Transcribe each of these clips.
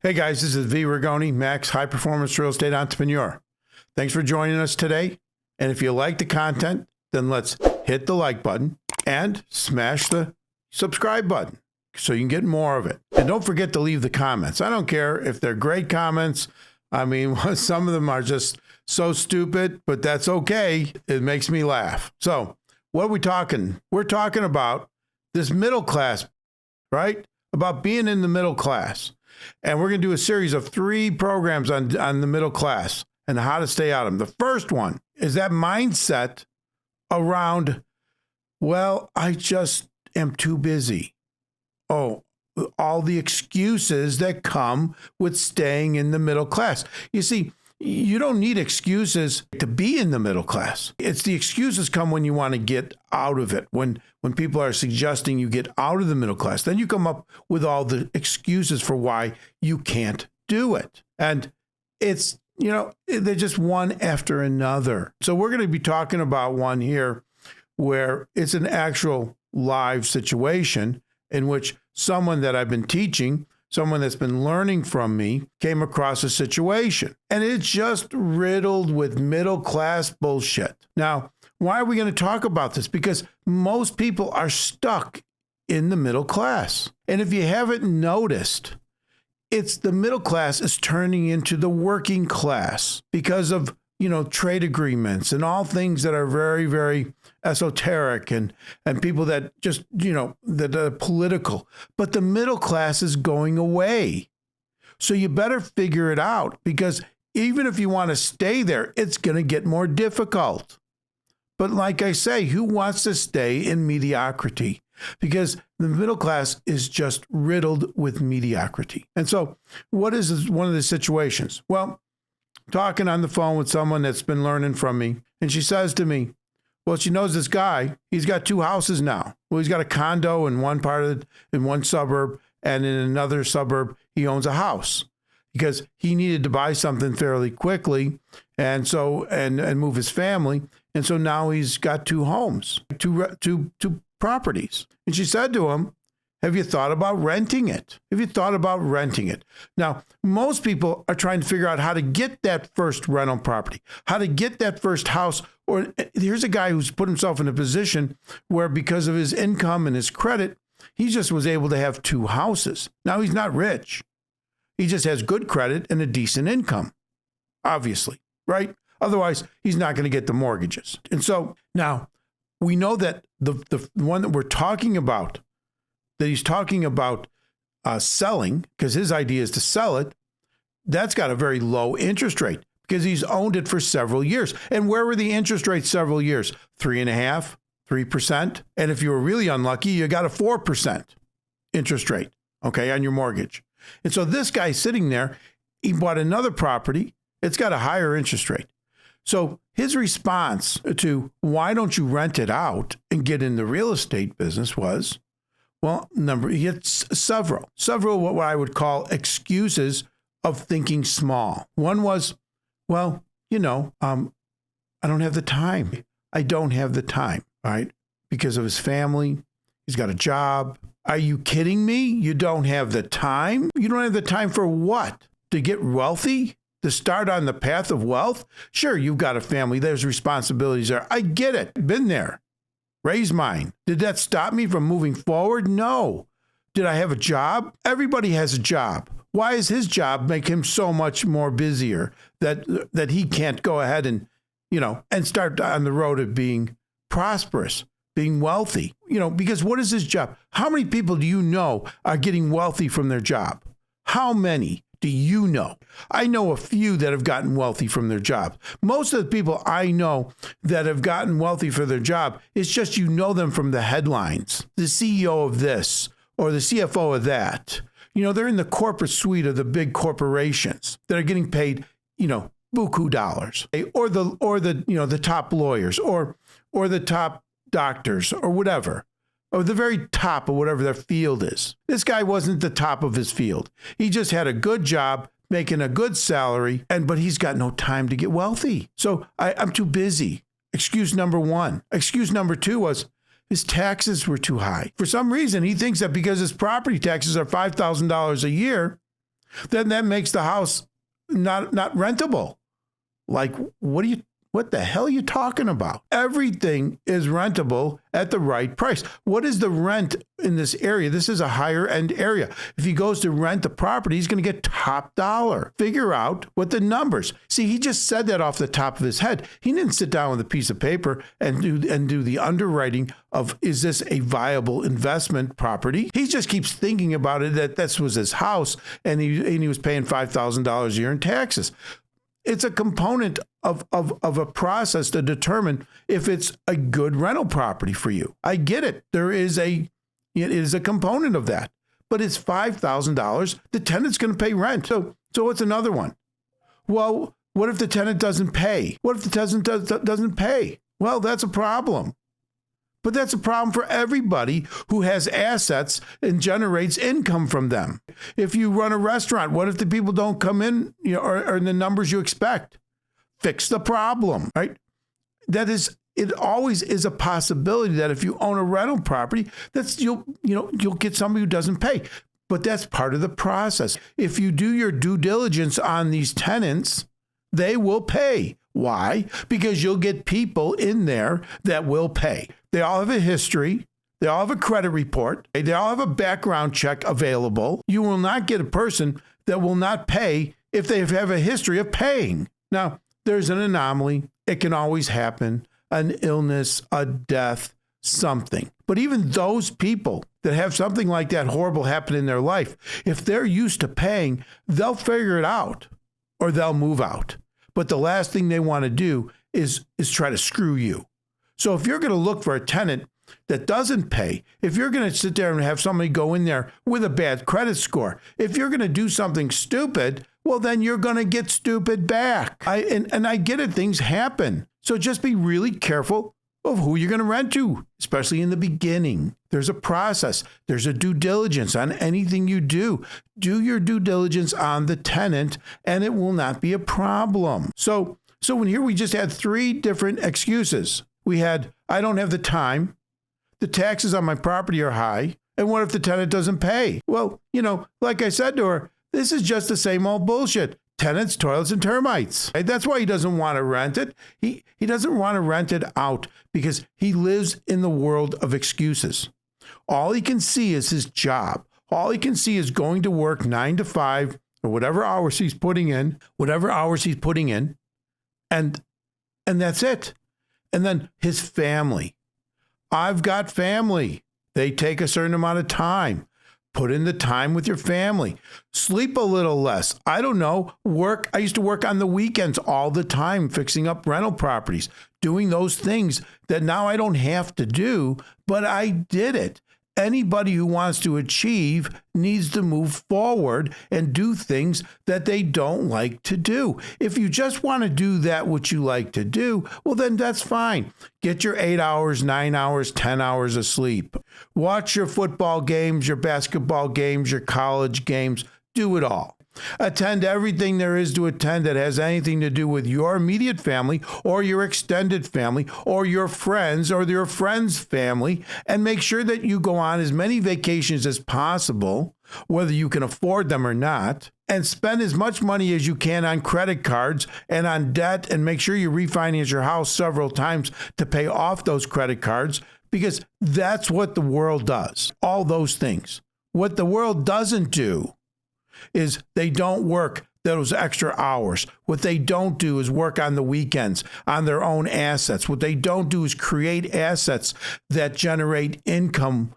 Hey guys, this is V. Rigoni, Max High Performance Real Estate Entrepreneur. Thanks for joining us today. And if you like the content, then let's hit the like button and smash the subscribe button so you can get more of it. And don't forget to leave the comments. I don't care if they're great comments. I mean, some of them are just so stupid, but that's okay. It makes me laugh. So what are we talking? We're talking about this middle class, right? About being in the middle class. And we're going to do a series of 3 programs on the middle class and how to stay out of them. The first one is that mindset around, well, I just am too busy. Oh, all the excuses that come with staying in the middle class. You see, you don't need excuses to be in the middle class. It's the excuses come when you want to get out of it. When people are suggesting you get out of the middle class, then you come up with all the excuses for why you can't do it. And it's, they're just one after another. So we're going to be talking about one here where it's an actual live situation in which someone that I've been teaching, someone that's been learning from me, came across a situation. And it's just riddled with middle class bullshit. Now, why are we going to talk about this? Because most people are stuck in the middle class. And if you haven't noticed, it's the middle class is turning into the working class because of, trade agreements and all things that are very, very esoteric and people that just, that are political. But the middle class is going away. So you better figure it out, because even if you want to stay there, it's going to get more difficult. But like I say, who wants to stay in mediocrity? Because the middle class is just riddled with mediocrity. And so what is one of the situations? Well, talking on the phone with someone that's been learning from me, and she says to me, well, she knows this guy, he's got 2 houses now. Well, he's got a condo in one in one suburb, and in another suburb, he owns a house because he needed to buy something fairly quickly and so and move his family. And so now he's got 2 homes, two properties. And she said to him, have you thought about renting it? Have you thought about renting it? Now, most people are trying to figure out how to get that first rental property, how to get that first house. Or here's a guy who's put himself in a position where because of his income and his credit, he just was able to have 2 houses. Now, he's not rich. He just has good credit and a decent income, obviously, right? Otherwise, he's not going to get the mortgages. And so now we know that the one that we're talking about, that he's talking about selling, because his idea is to sell it, that's got a very low interest rate because he's owned it for several years. And where were the interest rates several years? 3.5%, 3%. And if you were really unlucky, you got a 4% interest rate, okay, on your mortgage. And so this guy sitting there, he bought another property. It's got a higher interest rate. So his response to why don't you rent it out and get in the real estate business was, well, he had several what I would call excuses of thinking small. One was, well, I don't have the time. I don't have the time, right? Because of his family. He's got a job. Are you kidding me? You don't have the time? You don't have the time for what? To get wealthy? To start on the path of wealth? Sure, you've got a family. There's responsibilities there. I get it. Been there. Raise mine. Did that stop me from moving forward? No. Did I have a job? Everybody has a job. Why is his job make him so much more busier that he can't go ahead and, and start on the road of being prosperous, being wealthy? Because what is his job? How many people do you know are getting wealthy from their job? How many do you know? I know a few that have gotten wealthy from their job. Most of the people I know that have gotten wealthy for their job, it's just you know them from the headlines. The CEO of this or the CFO of that. They're in the corporate suite of the big corporations that are getting paid, buku dollars. Or the top lawyers or the top doctors or whatever. Or the very top of whatever their field is. This guy wasn't the top of his field. He just had a good job, making a good salary, but he's got no time to get wealthy. So I'm too busy. Excuse number 1. Excuse number 2 was his taxes were too high. For some reason, he thinks that because his property taxes are $5,000 a year, then that makes the house not rentable. Like, what the hell are you talking about? Everything is rentable at the right price. What is the rent in this area? This is a higher end area. If he goes to rent a property, he's going to get top dollar. Figure out what the numbers. See, he just said that off the top of his head. He didn't sit down with a piece of paper and do the underwriting of, is this a viable investment property? He just keeps thinking about it, that this was his house and he was paying $5,000 a year in taxes. It's a component of a process to determine if it's a good rental property for you. I get it. It is a component of that, but it's $5,000. The tenant's going to pay rent. So what's another one? Well, what if the tenant doesn't pay? What if the tenant doesn't pay? Well, that's a problem. But that's a problem for everybody who has assets and generates income from them. If you run a restaurant, what if the people don't come in, or in the numbers you expect? Fix the problem, right? It always is a possibility that if you own a rental property, you'll get somebody who doesn't pay. But that's part of the process. If you do your due diligence on these tenants, they will pay. Why? Because you'll get people in there that will pay. They all have a history. They all have a credit report. They all have a background check available. You will not get a person that will not pay if they have a history of paying. Now, there's an anomaly. It can always happen. An illness, a death, something. But even those people that have something like that horrible happen in their life, if they're used to paying, they'll figure it out or they'll move out. But the last thing they want to do is try to screw you. So if you're going to look for a tenant that doesn't pay, if you're going to sit there and have somebody go in there with a bad credit score, if you're going to do something stupid, well, then you're going to get stupid back. I get it. Things happen. So just be really careful of who you're going to rent to, especially in the beginning. There's a process. There's a due diligence on anything you do. Do your due diligence on the tenant, and it will not be a problem. So in here we just had 3 different excuses. We had, I don't have the time. The taxes on my property are high. And what if the tenant doesn't pay? Well, like I said to her, this is just the same old bullshit. Tenants, toilets, and termites. That's why he doesn't want to rent it. He doesn't want to rent it out because he lives in the world of excuses. All he can see is his job. All he can see is going to work 9 to 5 or whatever hours he's putting in, and that's it. And then his family. I've got family. They take a certain amount of time. Put in the time with your family. Sleep a little less. I don't know. Work. I used to work on the weekends all the time, fixing up rental properties, doing those things that now I don't have to do, but I did it. Anybody who wants to achieve needs to move forward and do things that they don't like to do. If you just want to do that what you like to do, well, then that's fine. Get your 8 hours, 9 hours, 10 hours of sleep. Watch your football games, your basketball games, your college games. Do it all. Attend everything there is to attend that has anything to do with your immediate family or your extended family or your friends or your friends' family, and make sure that you go on as many vacations as possible, whether you can afford them or not, and spend as much money as you can on credit cards and on debt, and make sure you refinance your house several times to pay off those credit cards, because that's what the world does. All those things. What the world doesn't do is they don't work those extra hours. What they don't do is work on the weekends on their own assets. What they don't do is create assets that generate income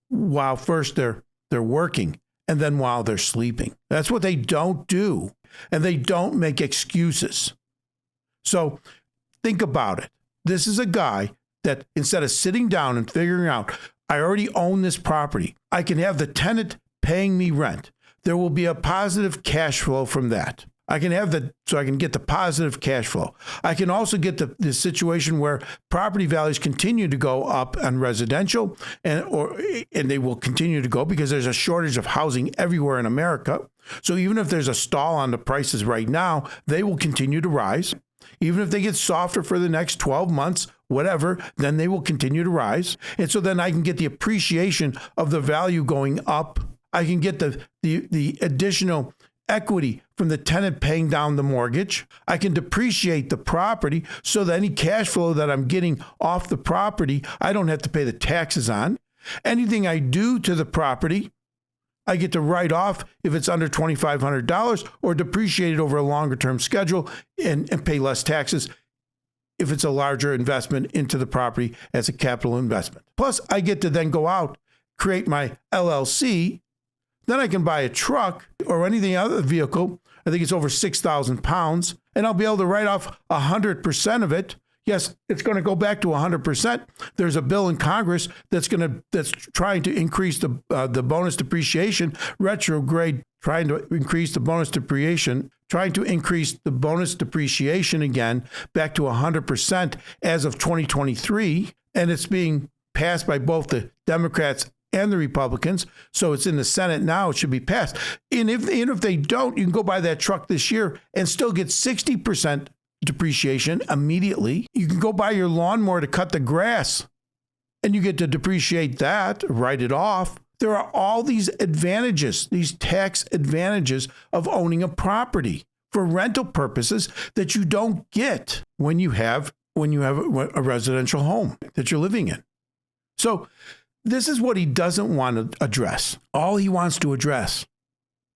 while first they're working and then while they're sleeping. That's what they don't do. And they don't make excuses. So think about it. This is a guy that instead of sitting down and figuring out, I already own this property. I can have the tenant paying me rent. There will be a positive cash flow from that. I can get the positive cash flow. I can also get the situation where property values continue to go up on residential, and they will continue to go because there's a shortage of housing everywhere in America. So even if there's a stall on the prices right now, they will continue to rise. Even if they get softer for the next 12 months, whatever, then they will continue to rise. And so then I can get the appreciation of the value going up. I can get the additional equity from the tenant paying down the mortgage. I can depreciate the property so that any cash flow that I'm getting off the property, I don't have to pay the taxes on. Anything I do to the property, I get to write off if it's under $2,500 or depreciate it over a longer term schedule and pay less taxes if it's a larger investment into the property as a capital investment. Plus, I get to then go out, create my LLC. Then I can buy a truck or anything other vehicle. I think it's over 6,000 pounds, and I'll be able to write off 100% of it. Yes, it's going to go back to 100%. There's a bill in Congress that's trying to increase the bonus depreciation, retrograde, trying to increase the bonus depreciation again back to 100% as of 2023, and it's being passed by both the Democrats and the Republicans. So it's in the Senate now. It should be passed. And if they don't, you can go buy that truck this year and still get 60% depreciation immediately. You can go buy your lawnmower to cut the grass and you get to depreciate that, write it off. There are all these advantages, these tax advantages of owning a property for rental purposes that you don't get when you have a residential home that you're living in. So this is what he doesn't want to address. All he wants to address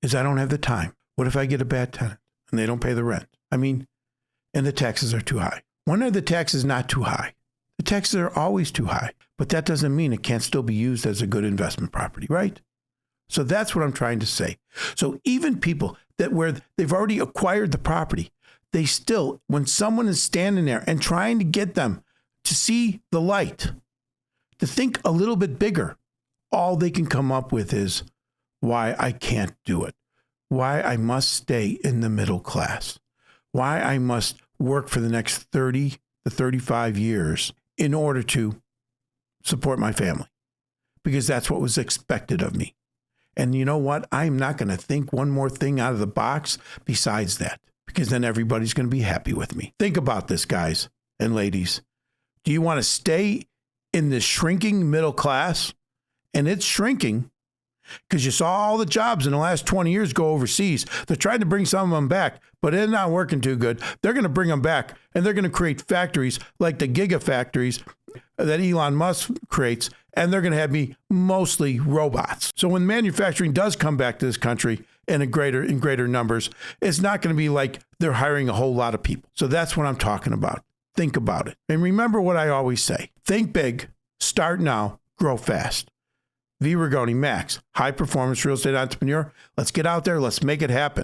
is I don't have the time. What if I get a bad tenant and they don't pay the rent? And the taxes are too high. When are the taxes not too high? The taxes are always too high, but that doesn't mean it can't still be used as a good investment property, right? So that's what I'm trying to say. So even people where they've already acquired the property, they still, when someone is standing there and trying to get them to see the light, to think a little bit bigger, all they can come up with is why I can't do it, why I must stay in the middle class, why I must work for the next 30 to 35 years in order to support my family, because that's what was expected of me. And you know what? I'm not going to think one more thing out of the box besides that, because then everybody's going to be happy with me. Think about this, guys and ladies. Do you want to stay in this shrinking middle class? And it's shrinking because you saw all the jobs in the last 20 years go overseas. They're trying to bring some of them back, but it's not working too good. They're going to bring them back, and they're going to create factories like the gigafactories that Elon Musk creates, and they're going to have me mostly robots. So when manufacturing does come back to this country in greater numbers, it's not going to be like they're hiring a whole lot of people. So that's what I'm talking about. Think about it. And remember what I always say. Think big, start now, grow fast. V. Rigoni, Max, high performance real estate entrepreneur. Let's get out there. Let's make it happen.